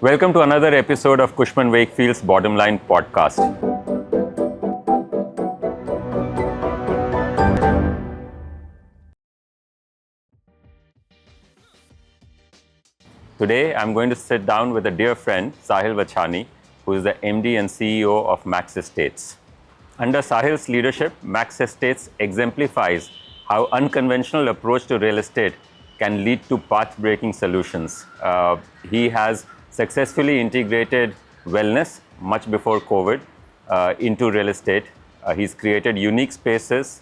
Welcome to another episode of Cushman Wakefield's Bottomline podcast. Today, I'm going to sit down with a dear friend, Sahil Vachani, who is the MD and CEO of Max Estates. Under Sahil's leadership, Max Estates exemplifies how unconventional approach to real estate can lead to path-breaking solutions. He has successfully integrated wellness much before COVID into real estate. He's created unique spaces.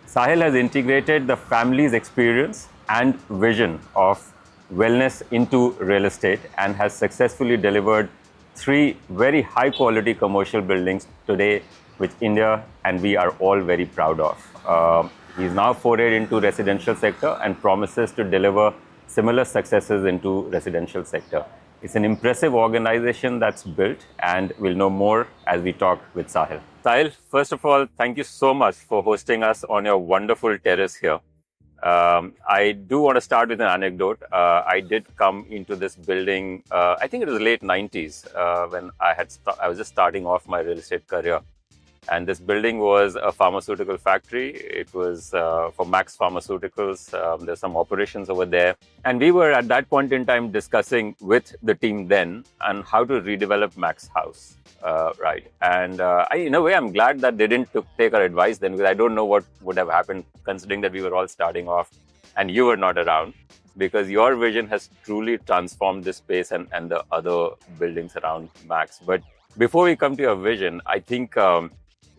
Sahil has integrated the family's experience and vision of wellness into real estate and has successfully delivered 3 very high quality commercial buildings today, which India and we are all very proud of. He's now forayed into residential sector and promises to deliver similar successes into residential sector. It's an impressive organization that's built, and we'll know more as we talk with Sahil. Sahil, first of all, thank you so much for hosting us on your wonderful terrace here. I do want to start with an anecdote. I did come into this building, I think it was late 90s when I was just starting off my real estate career. And this building was a pharmaceutical factory. It was for Max Pharmaceuticals. There's some operations over there. And we were at that point in time discussing with the team then on how to redevelop Max House. Right. And in a way, I'm glad that they didn't take our advice then, because I don't know what would have happened considering that we were all starting off and you were not around, because your vision has truly transformed this space and the other buildings around Max. But before we come to your vision, I think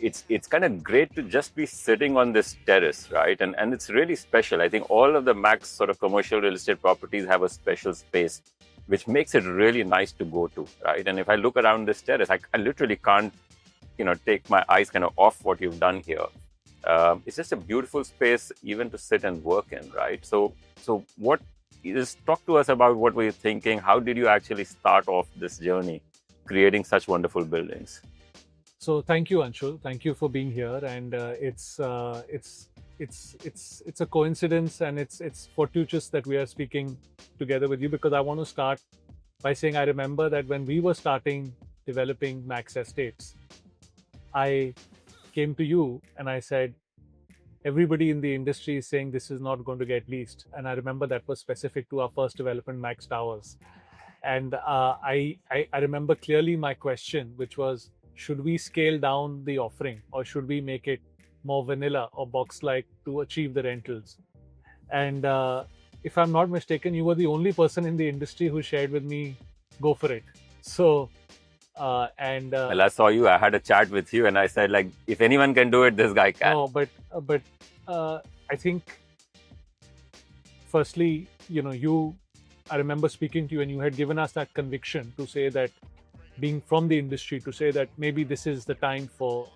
it's kind of great to just be sitting on this terrace, right? And it's really special. I think all of the Max sort of commercial real estate properties have a special space, which makes it really nice to go to, right? And if I look around this terrace, I literally can't, take my eyes kind of off what you've done here. It's just a beautiful space even to sit and work in, right? So just talk to us about what were you thinking? How did you actually start off this journey, creating such wonderful buildings? So thank you, Anshul. Thank you for being here. And it's a coincidence, and it's fortuitous that we are speaking together with you, because I want to start by saying I remember that when we were starting developing Max Estates, I came to you and I said, everybody in the industry is saying this is not going to get leased. And I remember that was specific to our first development, Max Towers. And I remember clearly my question, which was, should we scale down the offering, or should we make it more vanilla or box-like to achieve the rentals? And if I'm not mistaken, you were the only person in the industry who shared with me, go for it. So, well, I saw you, I had a chat with you, and I said, like, if anyone can do it, this guy can. No, but I think, firstly, I remember speaking to you, and you had given us that conviction to say that, being from the industry, to say that maybe this is the time for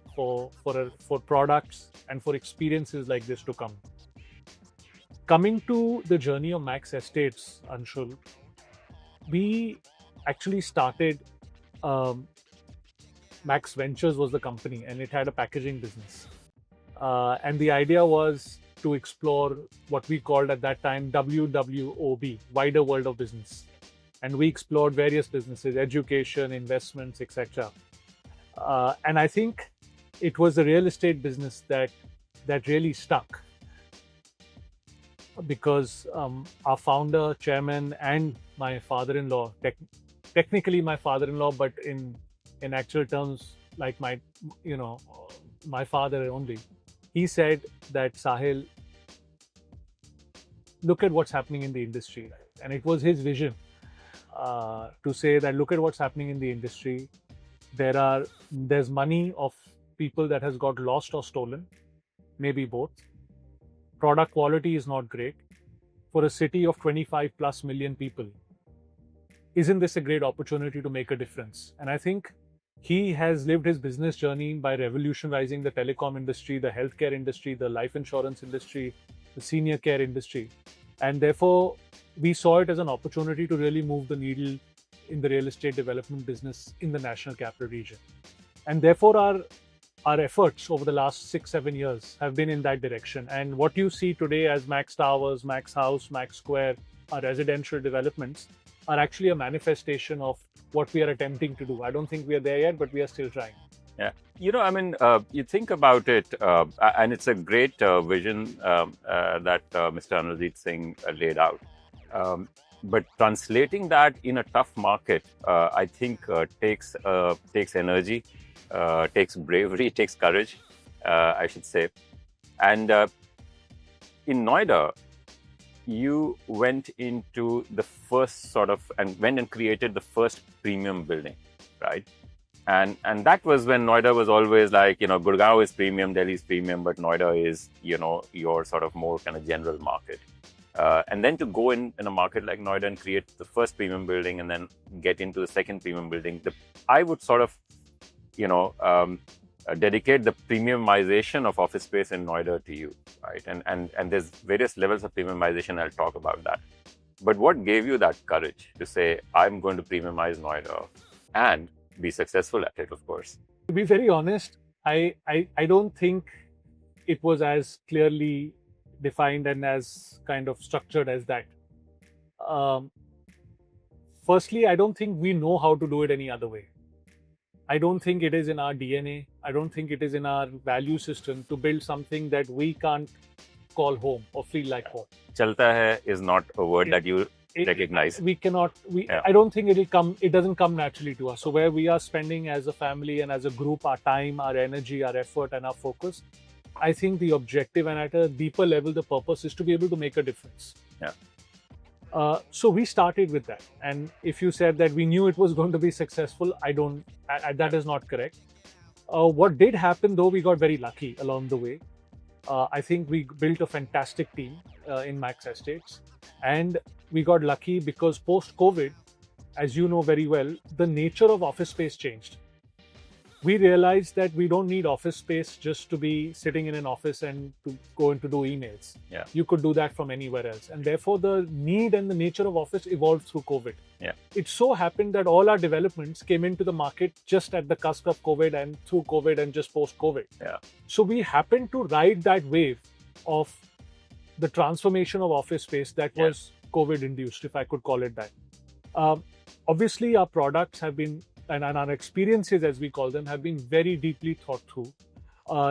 products and for experiences like this to come. Coming to the journey of Max Estates, Anshul, we actually started, Max Ventures was the company, and it had a packaging business. And the idea was to explore what we called at that time WWOB, wider world of business. And we explored various businesses, education, investments, etc. And I think it was the real estate business that really stuck, because our founder, chairman, and my father-in-law, technically my father-in-law, but in actual terms, like my father only, he said that, Sahil, look at what's happening in the industry. And it was his vision. To say that, look at what's happening in the industry. There's money of people that has got lost or stolen, maybe both. Product quality is not great. For a city of 25 plus million people, isn't this a great opportunity to make a difference? And I think he has lived his business journey by revolutionizing the telecom industry, the healthcare industry, the life insurance industry, the senior care industry. And therefore, we saw it as an opportunity to really move the needle in the real estate development business in the national capital region. And therefore, our our efforts over the last 6-7 years have been in that direction. And what you see today as Max Towers, Max House, Max Square, our residential developments are actually a manifestation of what we are attempting to do. I don't think we are there yet, but we are still trying. Yeah. You think about it, and it's a great vision that Mr. Anurjit Singh laid out. But translating that in a tough market, I think takes energy, takes bravery, takes courage, I should say. And in Noida, you went into the first went and created the first premium building, right? And that was when Noida was always like, Gurgaon is premium, Delhi is premium, but Noida is, your sort of more kind of general market. And then to go in a market like Noida and create the first premium building and then get into the second premium building, I would sort of, dedicate the premiumization of office space in Noida to you, right? And there's various levels of premiumization. I'll talk about that. But what gave you that courage to say, I'm going to premiumize Noida and be successful at it, of course? To be very honest, I don't think it was as clearly defined and as kind of structured as that. Firstly, I don't think we know how to do it any other way. I don't think it is in our DNA. I don't think it is in our value system to build something that we can't call home or feel like home. Chalta hai is not a word that you recognize. We cannot. I don't think it'll come. It doesn't come naturally to us. So where we are spending as a family and as a group our time, our energy, our effort, and our focus, I think the objective and at a deeper level, the purpose is to be able to make a difference. Yeah. So we started with that. And if you said that we knew it was going to be successful, that is not correct. What did happen though, we got very lucky along the way. I think we built a fantastic team in Max Estates. And we got lucky because post-COVID, as you know very well, the nature of office space changed. We realized that we don't need office space just to be sitting in an office and to go and to do emails. Yeah. You could do that from anywhere else. And therefore, the need and the nature of office evolved through COVID. Yeah. It so happened that all our developments came into the market just at the cusp of COVID and through COVID and just post-COVID. Yeah. So we happened to ride that wave of the transformation of office space that was COVID-induced, if I could call it that. Obviously, our products have been and our experiences, as we call them, have been very deeply thought through.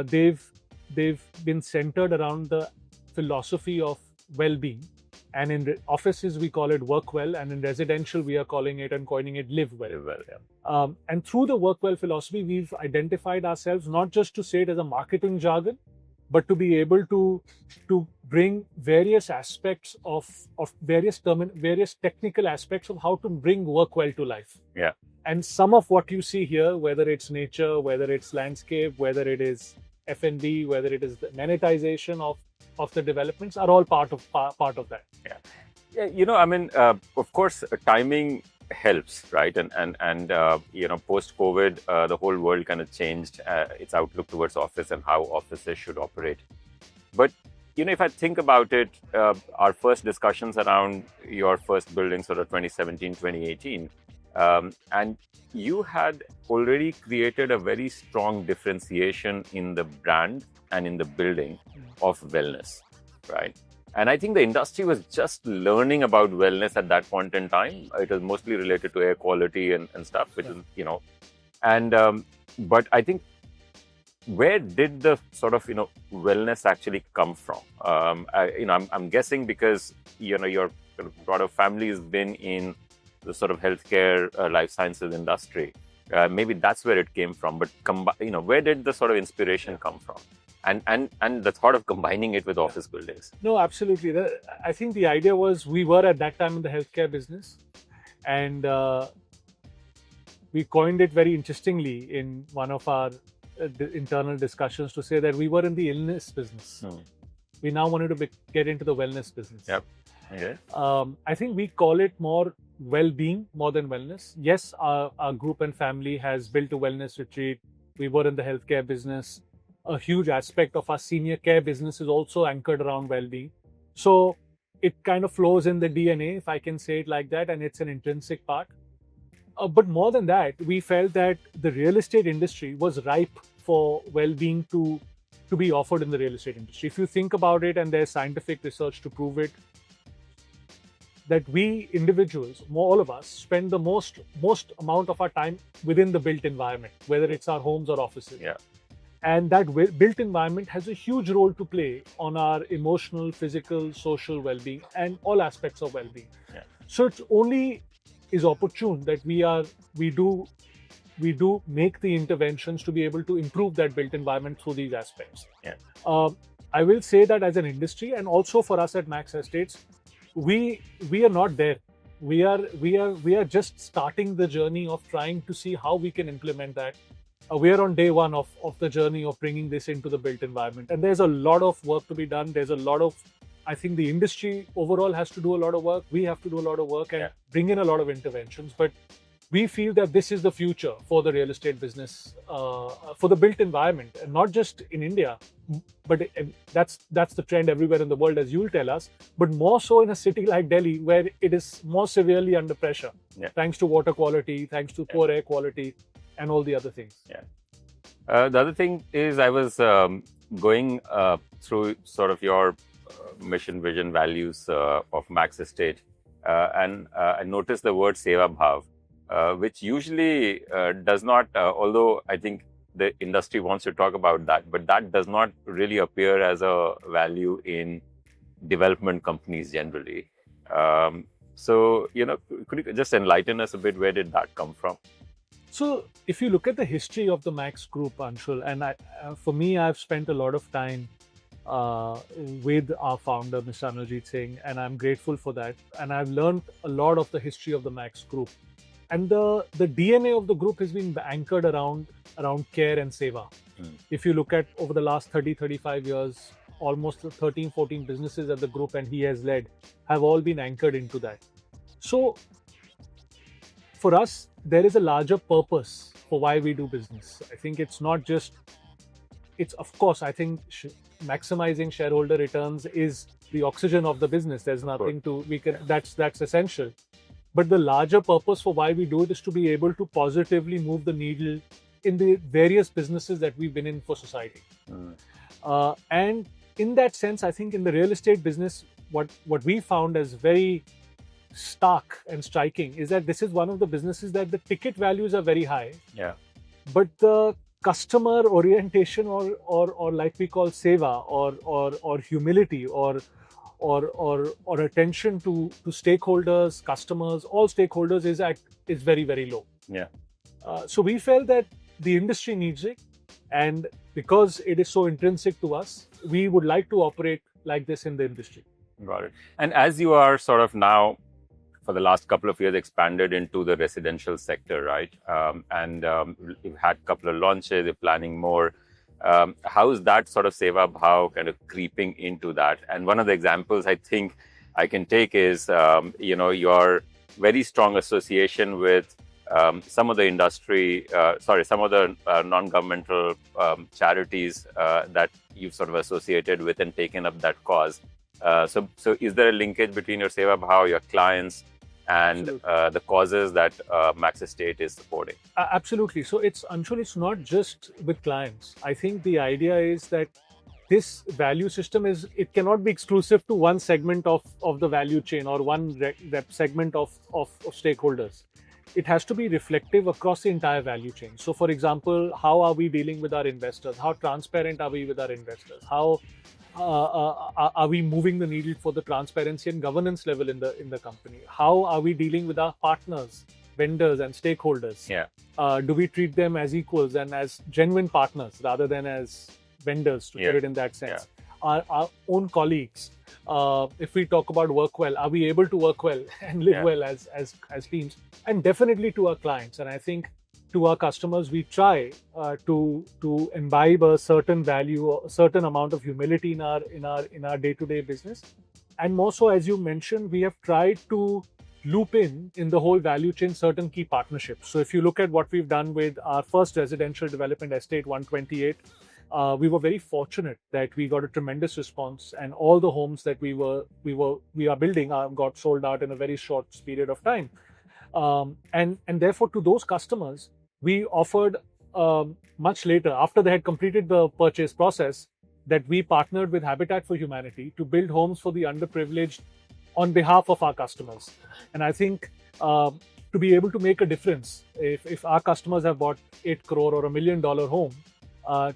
They've been centered around the philosophy of well-being. And in offices, we call it work well. And in residential, we are calling it and coining it live well. Live well, yeah. And through the work well philosophy, we've identified ourselves not just to say it as a marketing jargon, but to be able to bring various aspects of various technical aspects of how to bring work well to life. Yeah. And some of what you see here, whether it's nature, whether it's landscape, whether it is F&B, whether it is the monetization of the developments, are all part of that. Yeah. Of course, timing helps, right? And post-COVID, the whole world kind of changed its outlook towards office and how offices should operate. But if I think about it, our first discussions around your first building, sort of 2017, 2018. And you had already created a very strong differentiation in the brand and in the building of wellness, right? And I think the industry was just learning about wellness at that point in time. It was mostly related to air quality and stuff, which is, but I think where did the sort of, wellness actually come from? I'm guessing because, your sort of broader family has been in the sort of healthcare, life sciences industry. Maybe that's where it came from. But where did the sort of inspiration come from, and the thought of combining it with office buildings? No, absolutely. I think the idea was we were at that time in the healthcare business, and we coined it very interestingly in one of our internal discussions to say that we were in the illness business. We now wanted to get into the wellness business. Yep. Okay. I think we call it more well-being more than wellness. Yes, our group and family has built a wellness retreat. We were in the healthcare business. A huge aspect of our senior care business is also anchored around well-being. So it kind of flows in the DNA, if I can say it like that, and it's an intrinsic part. But more than that, we felt that the real estate industry was ripe for well-being to be offered in the real estate industry. If you think about it, and there's scientific research to prove it, that we individuals, all of us, spend the most amount of our time within the built environment, whether it's our homes or offices. Yeah. And that built environment has a huge role to play on our emotional, physical, social well-being and all aspects of well-being. Yeah. So it's only is opportune that we do make the interventions to be able to improve that built environment through these aspects. Yeah. I will say that as an industry, and also for us at Max Estates, we are not there. We are just starting the journey of trying to see how we can implement that. We are on day one of the journey of bringing this into the built environment, and there's a lot of work to be done. There's a lot of, I think the industry overall has to do a lot of work. We have to do a lot of work and bring in a lot of interventions. But we feel that this is the future for the real estate business, for the built environment, and not just in India, but that's the trend everywhere in the world, as you'll tell us, but more so in a city like Delhi, where it is more severely under pressure, thanks to water quality, thanks to poor air quality, and all the other things. The other thing is, I was going through sort of your mission, vision, values of Max Estate, and I noticed the word Seva, Bhaav, which usually does not, although I think the industry wants to talk about that, but that does not really appear as a value in development companies generally. So, could you just enlighten us a bit? Where did that come from? So, if you look at the history of the Max Group, Anshul, and for me, I've spent a lot of time with our founder, Mr. Anshul Jain, and I'm grateful for that. And I've learned a lot of the history of the Max Group. And the DNA of the group has been anchored around care and seva. If you look at over the last 30-35 years, almost 13-14 businesses that the group and he has led have all been anchored into that. So for us, there is a larger purpose for why we do business. I think it's not just, it's of course, I think maximizing shareholder returns is the oxygen of the business. There's nothing that's essential. But the larger purpose for why we do it is to be able to positively move the needle in the various businesses that we've been in for society. And in that sense, I think in the real estate business, what we found as very stark and striking is that this is one of the businesses that the ticket values are very high. But the customer orientation or like we call seva or humility or attention to stakeholders, customers, all stakeholders is very, very low. So we felt that the industry needs it, and because it is so intrinsic to us, we would like to operate like this in the industry. Got it. And as you are sort of now, for the last couple of years, expanded into the residential sector, right? And you've had a couple of launches, you're planning more. How is that sort of Seva Bhaav kind of creeping into that? And one of the examples I think I can take is, your very strong association with some of the industry, some of the non-governmental charities that you've sort of associated with and taken up that cause. So is there a linkage between your Seva Bhaav, your clients, and the causes that Max Estate is supporting? Absolutely. So it's not just with clients. I think the idea is that this value system it cannot be exclusive to one segment of the value chain or one segment of stakeholders. It has to be reflective across the entire value chain. So for example, how are we dealing with our investors? How transparent are we with our investors? How are we moving the needle for the transparency and governance level in the company? How are we dealing with our partners, vendors and stakeholders? Do we treat them as equals and as genuine partners rather than as vendors, to put it in that sense? Our own colleagues, if we talk about work well, are we able to work well and live well as teams? And definitely to our clients. And I think to our customers, we try to imbibe a certain value, a certain amount of humility in our day-to-day business. And more so, as you mentioned, we have tried to loop in the whole value chain certain key partnerships. So if you look at what we've done with our first residential development estate 128, we were very fortunate that we got a tremendous response, and all the homes that we are building got sold out in a very short period of time. And therefore, to those customers, we offered much later, after they had completed the purchase process, that we partnered with Habitat for Humanity to build homes for the underprivileged on behalf of our customers. And I think to be able to make a difference, if our customers have bought 8 crore or $1 million home,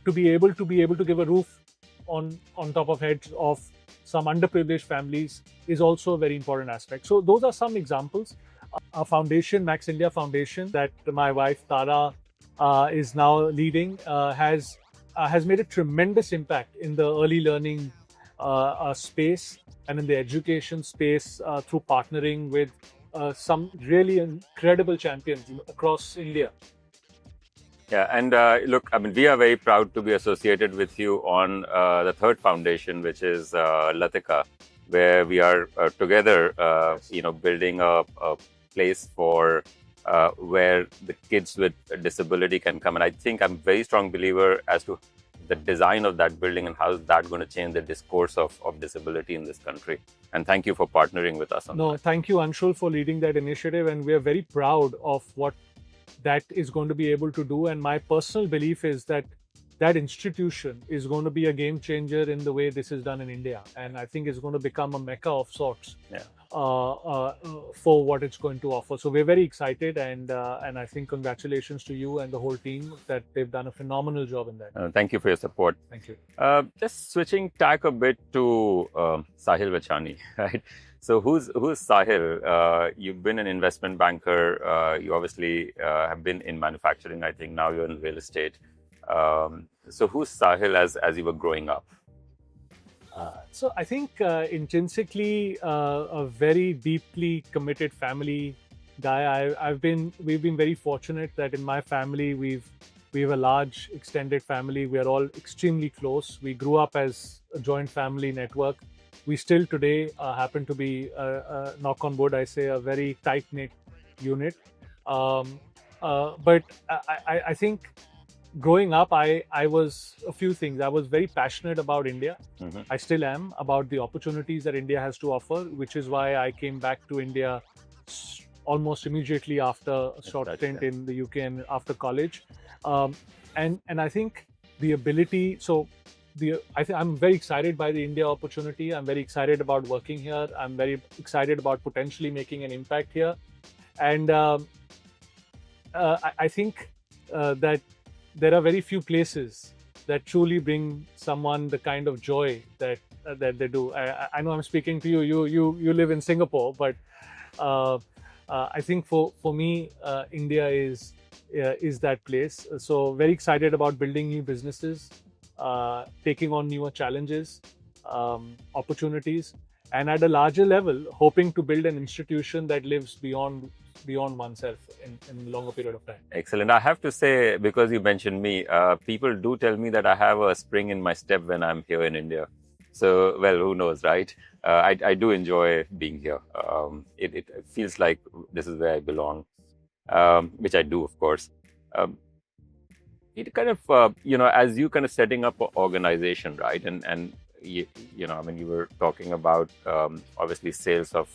to be able to give a roof on top of heads of some underprivileged families is also a very important aspect. So those are some examples. Our foundation, Max India Foundation, that my wife Tara is now leading, has made a tremendous impact in the early learning space and in the education space through partnering with some really incredible champions across India. Yeah, and look, I mean, we are very proud to be associated with you on the third foundation, which is Latika, where we are together, building a place for where the kids with a disability can come. And I think I'm a very strong believer as to the design of that building and how is that going to change the discourse of disability in this country. And thank you for partnering with us on that. Thank you, Anshul, for leading that initiative. And we are very proud of what that is going to be able to do. And my personal belief is that that institution is going to be a game changer in the way this is done in India. And I think it's going to become a mecca of sorts for what it's going to offer. So we're very excited, and I think congratulations to you and the whole team that they've done a phenomenal job in that. Thank you for your support. Thank you. Just switching tack a bit to Sahil Vachani, right? So who's Sahil? You've been an investment banker. You obviously have been in manufacturing. I think now you're in real estate. So who's Sahil as you were growing up? So I think intrinsically a very deeply committed family guy. We've been very fortunate that in my family we have a large extended family. We are all extremely close. We grew up as a joint family network. We still today happen to be, knock on wood, I say, a very tight-knit unit. But I think growing up, I was a few things. I was very passionate about India. Mm-hmm. I still am, about the opportunities that India has to offer, which is why I came back to India almost immediately after a short stint in the UK and after college. And I think the ability, I'm very excited by the India opportunity. I'm very excited about working here. I'm very excited about potentially making an impact here. And I think that there are very few places that truly bring someone the kind of joy that they do. I know I'm speaking to you. You live in Singapore, but I think for me, India is that place. So very excited about building new businesses, taking on newer challenges, opportunities, and at a larger level, hoping to build an institution that lives beyond oneself in a longer period of time. Excellent. I have to say, because you mentioned me, people do tell me that I have a spring in my step when I'm here in India. So, well, who knows, right? I do enjoy being here. It feels like this is where I belong, which I do, of course. It kind of, as you kind of setting up an organization, right? And you were talking about obviously sales of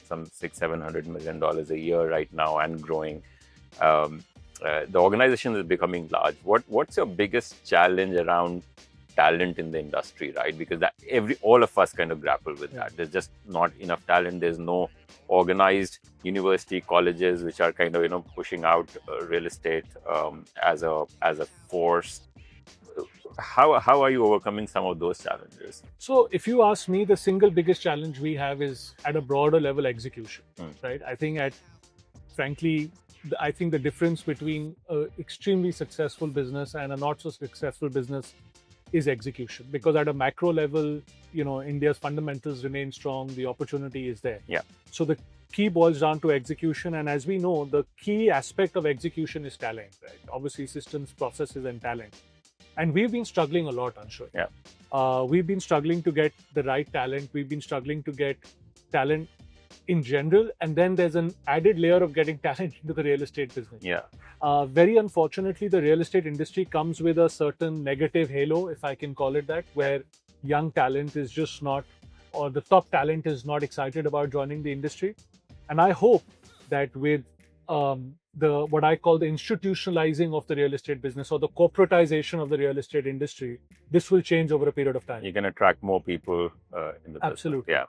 some $600-700 million a year right now and growing. The organization is becoming large. What's your biggest challenge around talent in the industry, right? Because all of us kind of grapple with that. There's just not enough talent. There's no organized university colleges which are kind of pushing out real estate as a force. How are you overcoming some of those challenges? So if you ask me, the single biggest challenge we have is at a broader level execution, right? I think frankly, I think the difference between an extremely successful business and a not so successful business is execution. Because at a macro level, India's fundamentals remain strong. The opportunity is there. Yeah. So the key boils down to execution. And as we know, the key aspect of execution is talent, right? Obviously, systems, processes, and talent. And we've been struggling a lot, Anshul. Yeah. We've been struggling to get the right talent. We've been struggling to get talent in general. And then there's an added layer of getting talent into the real estate business. Yeah. Very unfortunately, the real estate industry comes with a certain negative halo, if I can call it that, where young talent is just not, or the top talent is not excited about joining the industry. And I hope that with what I call the institutionalizing of the real estate business or the corporatization of the real estate industry, this will change over a period of time. You can attract more people in the business. Absolutely. Yeah.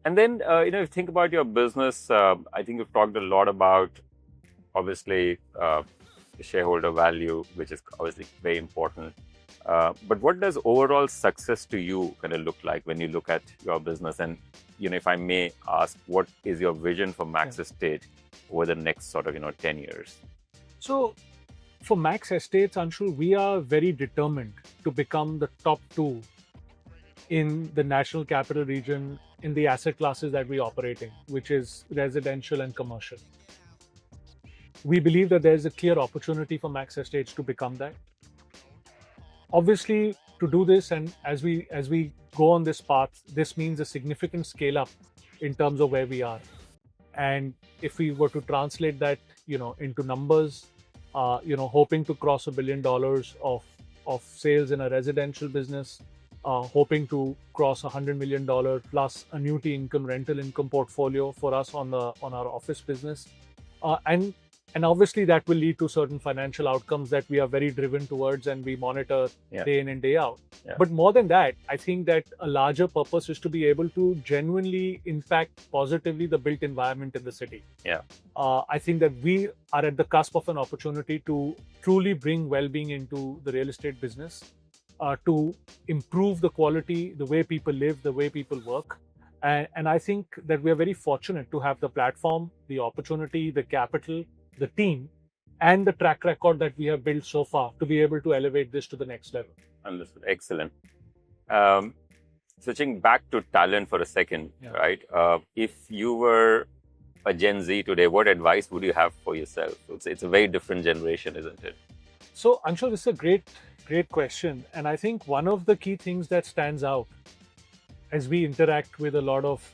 And then, if you think about your business, I think you've talked a lot about, obviously, shareholder value, which is obviously very important. But what does overall success to you kind of look like when you look at your business? And, if I may ask, what is your vision for Max Estate over the next sort of, 10 years? So, for Max Estates, Anshul, we are very determined to become the top 2 in the National Capital Region in the asset classes that we operate in, which is residential and commercial. We believe that there's a clear opportunity for Max Estates to become that. Obviously, to do this, and as we go on this path, this means a significant scale up in terms of where we are. And if we were to translate that, into numbers, hoping to cross $1 billion of sales in a residential business, hoping to cross $100 million plus annuity income, rental income portfolio for us on our office business, and obviously that will lead to certain financial outcomes that we are very driven towards and we monitor day in and day out. Yeah. But more than that, I think that a larger purpose is to be able to genuinely impact positively the built environment in the city. Yeah. I think that we are at the cusp of an opportunity to truly bring well-being into the real estate business, to improve the quality, the way people live, the way people work. And I think that we are very fortunate to have the platform, the opportunity, the capital, the team, and the track record that we have built so far to be able to elevate this to the next level. Understood. Excellent. Switching back to talent for a second, right? If you were a Gen Z today, what advice would you have for yourself? It's a very different generation, isn't it? So, Anshul, this is a great question. And I think one of the key things that stands out as we interact with a lot of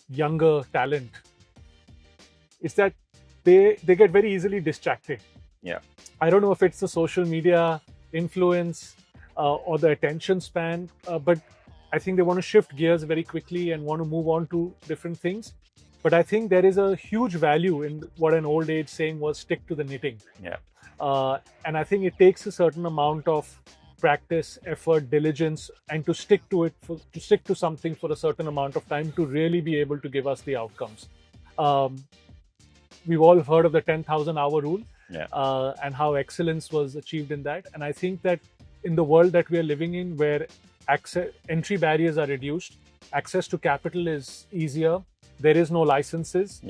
younger talent is that they get very easily distracted. Yeah. I don't know if it's the social media influence or the attention span, but I think they want to shift gears very quickly and want to move on to different things. But I think there is a huge value in what an old age saying was, stick to the knitting. Yeah. And I think it takes a certain amount of practice, effort, diligence, and to stick to it, to stick to something for a certain amount of time to really be able to give us the outcomes. We've all heard of the 10,000 hour rule, and how excellence was achieved in that. And I think that in the world that we are living in, where entry barriers are reduced, access to capital is easier, there is no licenses,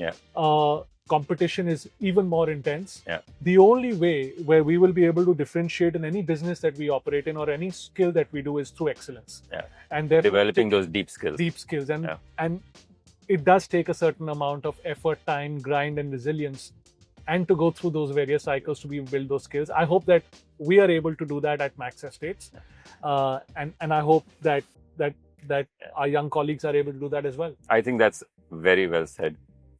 competition is even more intense. The only way where we will be able to differentiate in any business that we operate in or any skill that we do is through excellence. And therefore, developing those deep skills. And it does take a certain amount of effort, time, grind, and resilience, and to go through those various cycles to build those skills. I hope that we are able to do that at Max Estates, and I hope that our young colleagues are able to do that as well. I think that's very well said.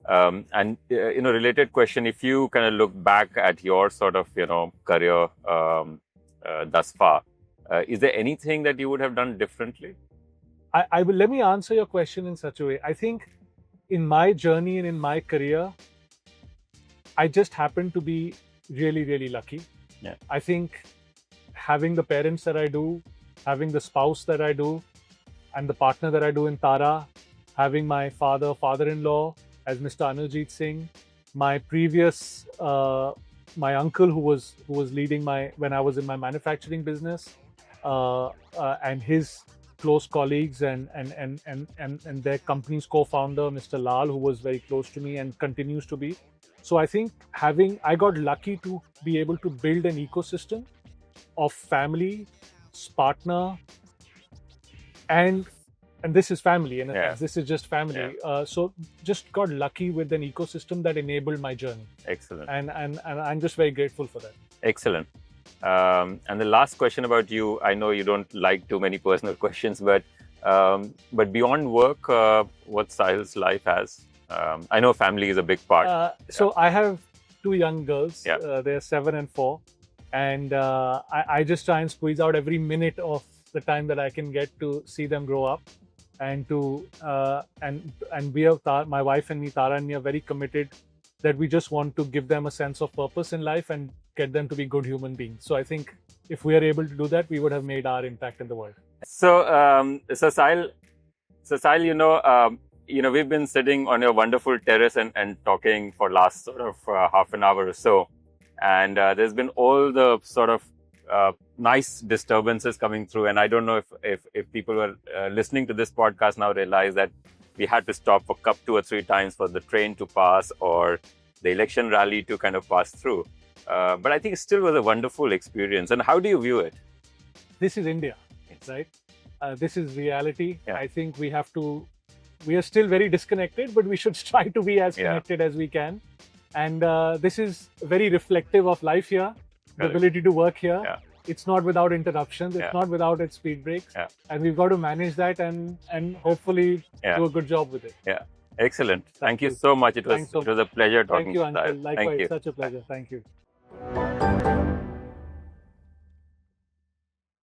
And related question: if you kind of look back at your sort of career thus far, is there anything that you would have done differently? I will. Let me answer your question in such a way. I think in my journey and in my career, I just happened to be really, really lucky. I think having the parents that I do, having the spouse that I do, and the partner that I do in Tara, having my father-in-law as Mr. Anurjit Singh, my previous, my uncle who was leading when I was in my manufacturing business, and his close colleagues and their company's co-founder, Mr. Lal, who was very close to me and continues to be. So I think I got lucky to be able to build an ecosystem of family, partner, and this is family, in a sense. This is just family. So just got lucky with an ecosystem that enabled my journey. Excellent. And I'm just very grateful for that. Excellent. And the last question about you, I know you don't like too many personal questions, but beyond work, what Sahil's life has? I know family is a big part. So I have 2 young girls. They're 7 and 4. And I just try and squeeze out every minute of the time that I can get to see them grow up. and to and we are my wife and me, Tara and me, are very committed that we just want to give them a sense of purpose in life and get them to be good human beings. So I think if we are able to do that, we would have made our impact in the world. So, Sahil, we've been sitting on your wonderful terrace and talking for last sort of half an hour or so, and there's been all the sort of nice disturbances coming through. And I don't know if people were listening to this podcast now realize that we had to stop for 2 or 3 times for the train to pass or the election rally to kind of pass through. But I think it still was a wonderful experience. And how do you view it? This is India, right? This is reality. Yeah. I think we are still very disconnected, but we should try to be as connected as we can. And this is very reflective of life here, the ability to work here. Yeah. It's not without interruptions. It's not without its speed breaks. Yeah. And we've got to manage that and hopefully do a good job with it. Yeah. Excellent. Thank you so much. It was a pleasure talking to you. to you. Thank you, Anshul. Likewise, such a pleasure. Thank you.